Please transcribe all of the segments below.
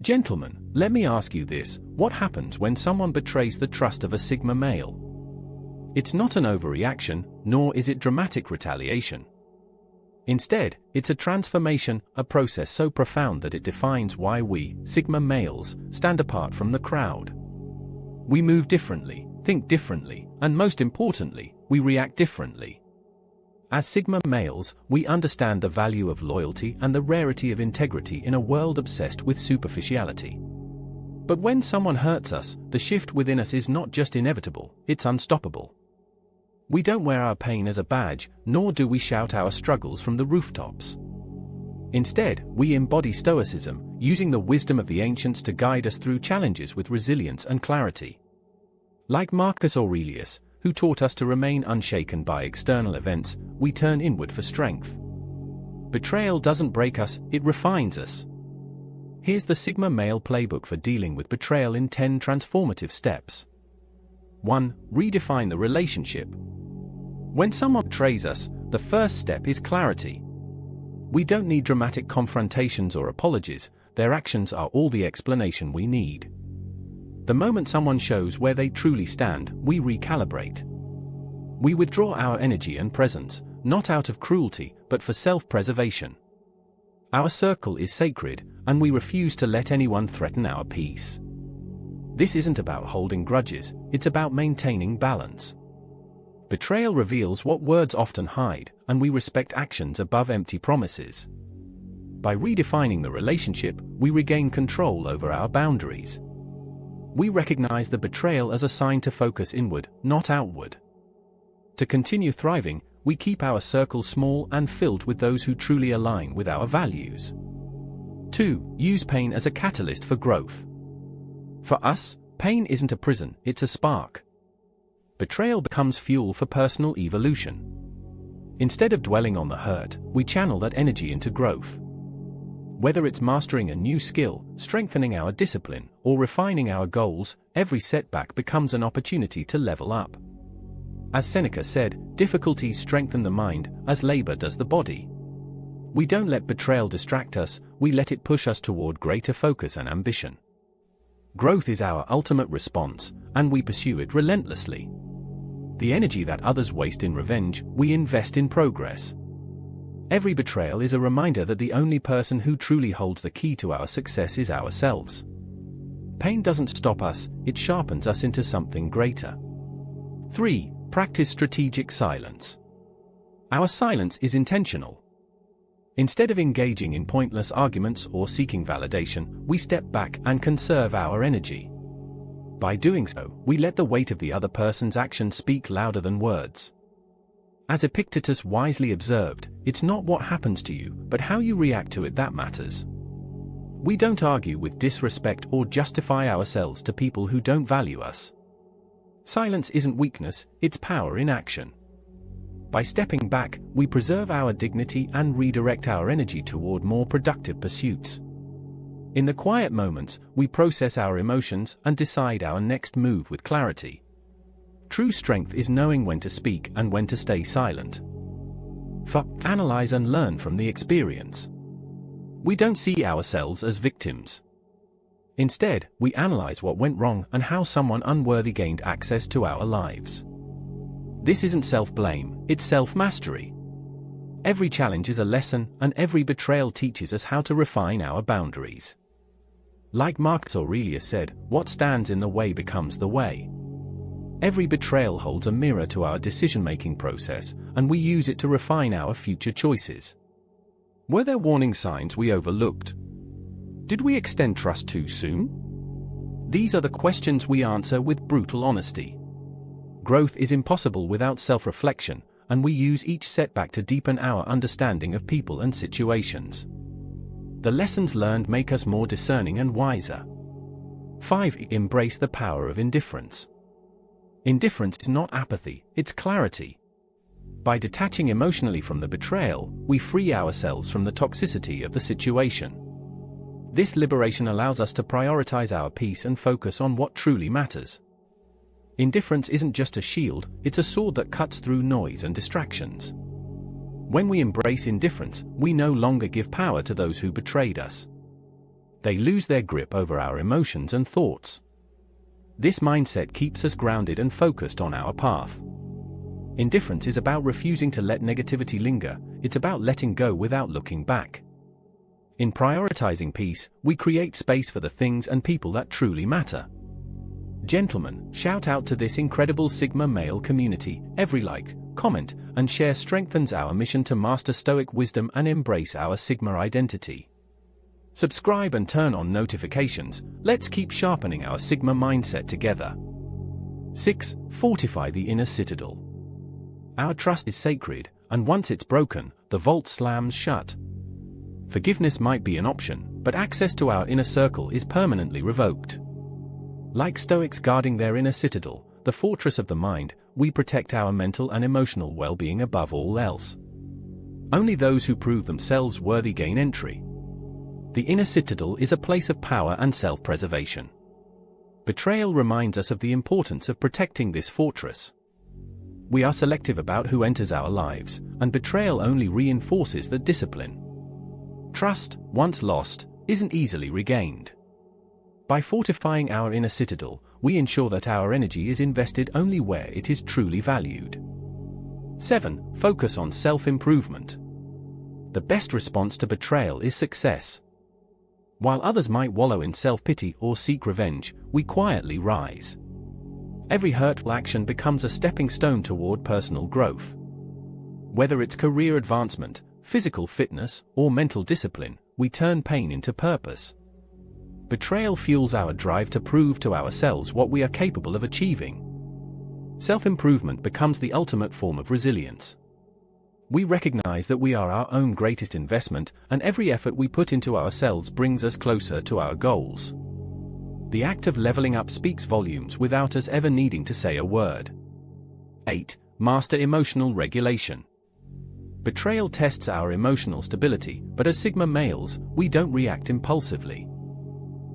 Gentlemen, let me ask you this: what happens when someone betrays the trust of a Sigma male? It's not an overreaction, nor is it dramatic retaliation. Instead, it's a transformation, a process so profound that it defines why we, Sigma males, stand apart from the crowd. We move differently, think differently, and most importantly, we react differently. As Sigma males, we understand the value of loyalty and the rarity of integrity in a world obsessed with superficiality. But when someone hurts us, the shift within us is not just inevitable, it's unstoppable. We don't wear our pain as a badge, nor do we shout our struggles from the rooftops. Instead, we embody Stoicism, using the wisdom of the ancients to guide us through challenges with resilience and clarity. Like Marcus Aurelius, who taught us to remain unshaken by external events, we turn inward for strength. Betrayal doesn't break us, it refines us. Here's the Sigma male playbook for dealing with betrayal in 10 transformative steps. 1. Redefine the relationship. When someone betrays us, the first step is clarity. We don't need dramatic confrontations or apologies, their actions are all the explanation we need. The moment someone shows where they truly stand, we recalibrate. We withdraw our energy and presence, not out of cruelty, but for self-preservation. Our circle is sacred, and we refuse to let anyone threaten our peace. This isn't about holding grudges, it's about maintaining balance. Betrayal reveals what words often hide, and we respect actions above empty promises. By redefining the relationship, we regain control over our boundaries. We recognize the betrayal as a sign to focus inward, not outward. To continue thriving, we keep our circle small and filled with those who truly align with our values. 2. Use pain as a catalyst for growth. For us, pain isn't a prison, it's a spark. Betrayal becomes fuel for personal evolution. Instead of dwelling on the hurt, we channel that energy into growth. Whether it's mastering a new skill, strengthening our discipline, or refining our goals, every setback becomes an opportunity to level up. As Seneca said, difficulties strengthen the mind, as labor does the body. We don't let betrayal distract us, we let it push us toward greater focus and ambition. Growth is our ultimate response, and we pursue it relentlessly. The energy that others waste in revenge, we invest in progress. Every betrayal is a reminder that the only person who truly holds the key to our success is ourselves. Pain doesn't stop us, it sharpens us into something greater. 3. Practice strategic silence. Our silence is intentional. Instead of engaging in pointless arguments or seeking validation, we step back and conserve our energy. By doing so, we let the weight of the other person's actions speak louder than words. As Epictetus wisely observed, it's not what happens to you, but how you react to it that matters. We don't argue with disrespect or justify ourselves to people who don't value us. Silence isn't weakness, it's power in action. By stepping back, we preserve our dignity and redirect our energy toward more productive pursuits. In the quiet moments, we process our emotions and decide our next move with clarity. True strength is knowing when to speak and when to stay silent. Analyze and learn from the experience. We don't see ourselves as victims. Instead, we analyze what went wrong and how someone unworthy gained access to our lives. This isn't self-blame, it's self-mastery. Every challenge is a lesson, and every betrayal teaches us how to refine our boundaries. Like Marcus Aurelius said, what stands in the way becomes the way. Every betrayal holds a mirror to our decision-making process, and we use it to refine our future choices. Were there warning signs we overlooked? Did we extend trust too soon? These are the questions we answer with brutal honesty. Growth is impossible without self-reflection, and we use each setback to deepen our understanding of people and situations. The lessons learned make us more discerning and wiser. 5. Embrace the power of indifference. Indifference is not apathy, it's clarity. By detaching emotionally from the betrayal, we free ourselves from the toxicity of the situation. This liberation allows us to prioritize our peace and focus on what truly matters. Indifference isn't just a shield, it's a sword that cuts through noise and distractions. When we embrace indifference, we no longer give power to those who betrayed us. They lose their grip over our emotions and thoughts. This mindset keeps us grounded and focused on our path. Indifference is about refusing to let negativity linger. It's about letting go without looking back. In prioritizing peace, we create space for the things and people that truly matter. Gentlemen, shout out to this incredible Sigma male community. Every like, comment, and share strengthens our mission to master Stoic wisdom and embrace our Sigma identity. Subscribe and turn on notifications. Let's keep sharpening our Sigma mindset together. 6. Fortify the inner citadel. Our trust is sacred, and once it's broken, the vault slams shut. Forgiveness might be an option, but access to our inner circle is permanently revoked. Like Stoics guarding their inner citadel, the fortress of the mind, we protect our mental and emotional well-being above all else. Only those who prove themselves worthy gain entry. The inner citadel is a place of power and self-preservation. Betrayal reminds us of the importance of protecting this fortress. We are selective about who enters our lives, and betrayal only reinforces the discipline. Trust, once lost, isn't easily regained. By fortifying our inner citadel, we ensure that our energy is invested only where it is truly valued. 7. Focus on self-improvement. The best response to betrayal is success. While others might wallow in self-pity or seek revenge, we quietly rise. Every hurtful action becomes a stepping stone toward personal growth. Whether it's career advancement, physical fitness, or mental discipline, we turn pain into purpose. Betrayal fuels our drive to prove to ourselves what we are capable of achieving. Self-improvement becomes the ultimate form of resilience. We recognize that we are our own greatest investment, and every effort we put into ourselves brings us closer to our goals. The act of leveling up speaks volumes without us ever needing to say a word. 8. Master emotional regulation. Betrayal tests our emotional stability, but as Sigma males, we don't react impulsively.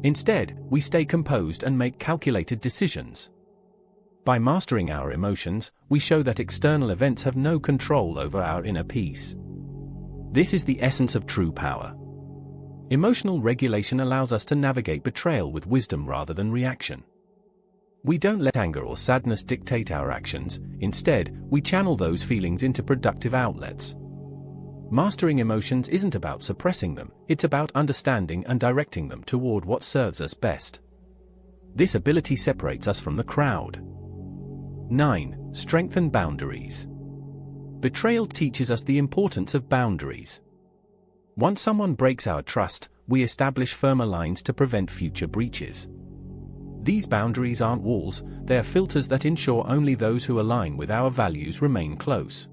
Instead, we stay composed and make calculated decisions. By mastering our emotions, we show that external events have no control over our inner peace. This is the essence of true power. Emotional regulation allows us to navigate betrayal with wisdom rather than reaction. We don't let anger or sadness dictate our actions. Instead, we channel those feelings into productive outlets. Mastering emotions isn't about suppressing them, it's about understanding and directing them toward what serves us best. This ability separates us from the crowd. 9. Strengthen boundaries. Betrayal teaches us the importance of boundaries. Once someone breaks our trust, we establish firmer lines to prevent future breaches. These boundaries aren't walls, they are filters that ensure only those who align with our values remain close.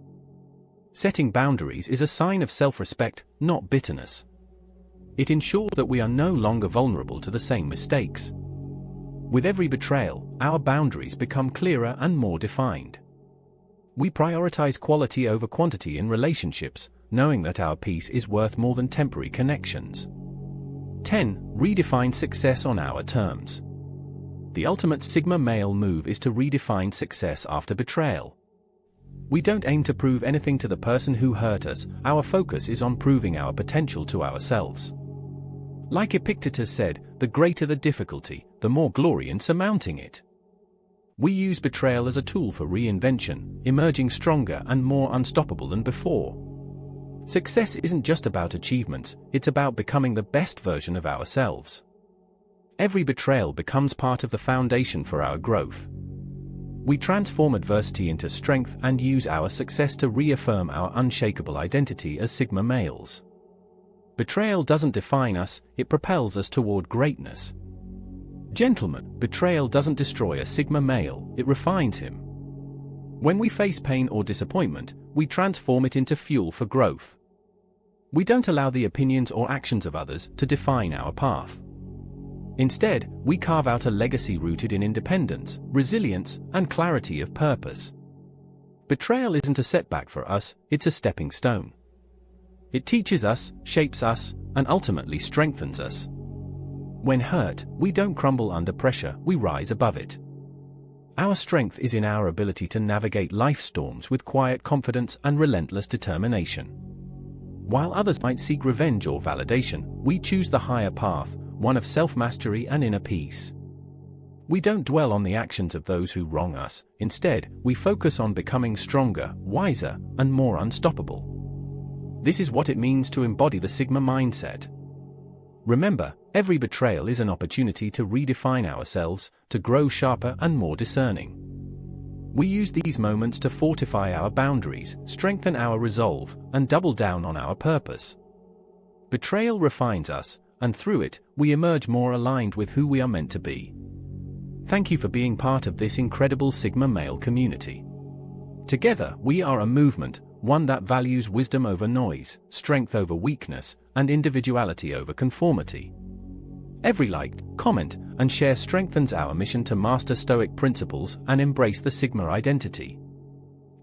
Setting boundaries is a sign of self-respect, not bitterness. It ensures that we are no longer vulnerable to the same mistakes. With every betrayal, our boundaries become clearer and more defined. We prioritize quality over quantity in relationships, knowing that our peace is worth more than temporary connections. 10. Redefine success on our terms. The ultimate Sigma male move is to redefine success after betrayal. We don't aim to prove anything to the person who hurt us, our focus is on proving our potential to ourselves. Like Epictetus said, the greater the difficulty, the more glory in surmounting it. We use betrayal as a tool for reinvention, emerging stronger and more unstoppable than before. Success isn't just about achievements, it's about becoming the best version of ourselves. Every betrayal becomes part of the foundation for our growth. We transform adversity into strength and use our success to reaffirm our unshakable identity as Sigma males. Betrayal doesn't define us, it propels us toward greatness. Gentlemen, betrayal doesn't destroy a Sigma male, it refines him. When we face pain or disappointment, we transform it into fuel for growth. We don't allow the opinions or actions of others to define our path. Instead, we carve out a legacy rooted in independence, resilience, and clarity of purpose. Betrayal isn't a setback for us, it's a stepping stone. It teaches us, shapes us, and ultimately strengthens us. When hurt, we don't crumble under pressure, we rise above it. Our strength is in our ability to navigate life's storms with quiet confidence and relentless determination. While others might seek revenge or validation, we choose the higher path, one of self-mastery and inner peace. We don't dwell on the actions of those who wrong us. Instead, we focus on becoming stronger, wiser, and more unstoppable. This is what it means to embody the Sigma mindset. Remember, every betrayal is an opportunity to redefine ourselves, to grow sharper and more discerning. We use these moments to fortify our boundaries, strengthen our resolve, and double down on our purpose. Betrayal refines us, and through it, we emerge more aligned with who we are meant to be. Thank you for being part of this incredible Sigma male community. Together, we are a movement, one that values wisdom over noise, strength over weakness, and individuality over conformity. Every like, comment, and share strengthens our mission to master Stoic principles and embrace the Sigma identity.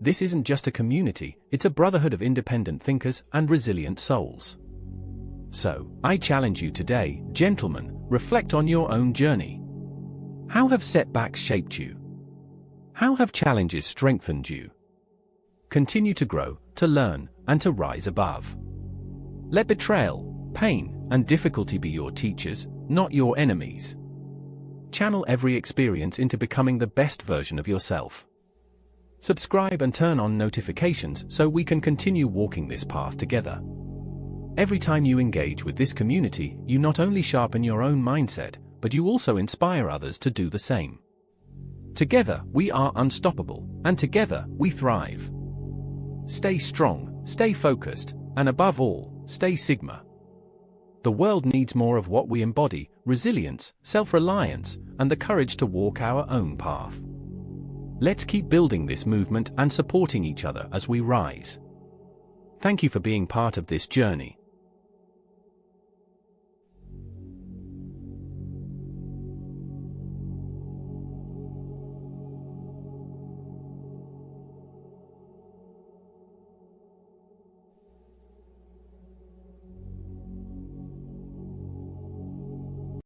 This isn't just a community, it's a brotherhood of independent thinkers and resilient souls. So, I challenge you today, gentlemen, reflect on your own journey. How have setbacks shaped you? How have challenges strengthened you? Continue to grow, to learn, and to rise above. Let betrayal, pain, and difficulty be your teachers, not your enemies. Channel every experience into becoming the best version of yourself. Subscribe and turn on notifications so we can continue walking this path together. Every time you engage with this community, you not only sharpen your own mindset, but you also inspire others to do the same. Together, we are unstoppable, and together, we thrive. Stay strong, stay focused, and above all, stay Sigma. The world needs more of what we embody: resilience, self-reliance, and the courage to walk our own path. Let's keep building this movement and supporting each other as we rise. Thank you for being part of this journey.